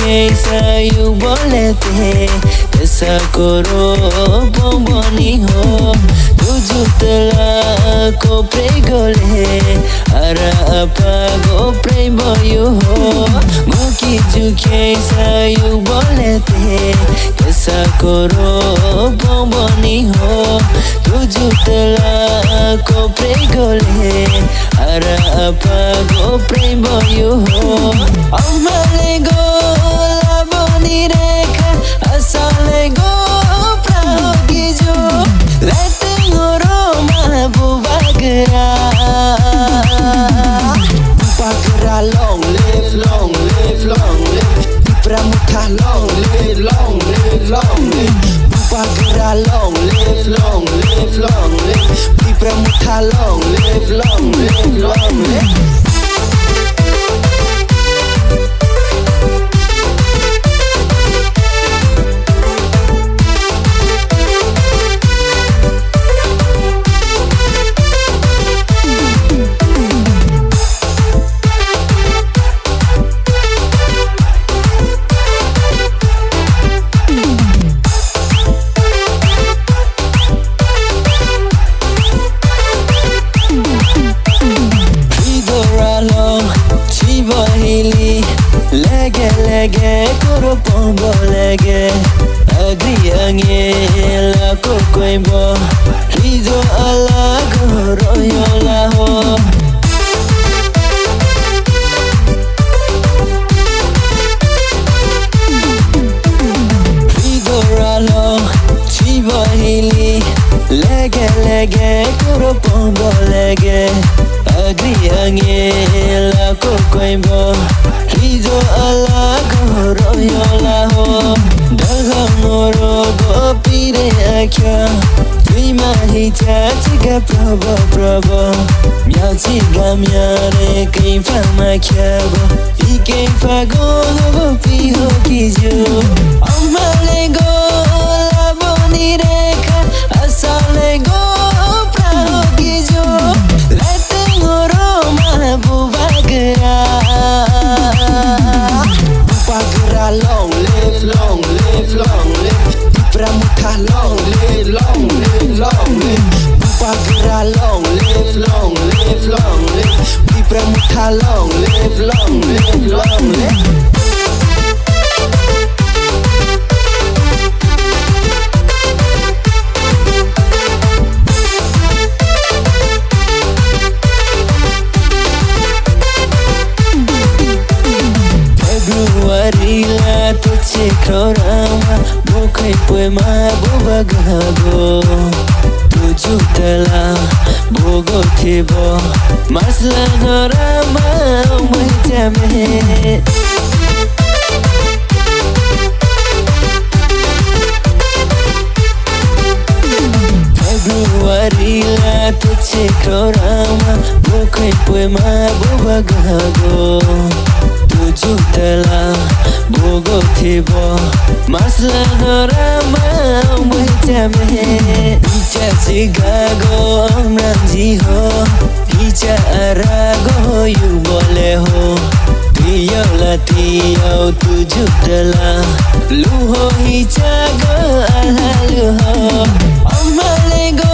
जुखे सायु बोलेते ऐसा करो बोंबोनी हो तुझु तला को प्रेगोले अरा apa go pray boyu ho muki जुखे सायु बोलेते ऐसा करो बोंबोनी हो तुझु तला को प्रेगोले अरा apa go pray boyu ho amale go laboni reka asale go pragijo letting oro mabubagra bubagra long live Pramukha long live bubagra long live Pramukha long live lege koro pombo lege agri ange la kokoimbo rido ala goro yola ho rido ralo chibo hili lege koro pombo lege agri ange la kokoimbo rido ala goro yola ho daga moro go pire akya tuima hita tiga probo myati gamyare kai fama kyabo ike fago go piho kijo amale go laboni reka asale go praho kijo letting oro mabubagra bubagra long live Pramukha long live bubagra long live Pramukha long live Warila tuche krorama bukai poema bubagago tuju tala bogo tibo masla norama umajame Warila tuche krorama bukai poema bubagago tuju tala bogo tibo masla norama umajame icha chigago amranji ho icha arago yu bole ho tiyo tuju tala luho icha go alalu ho amale go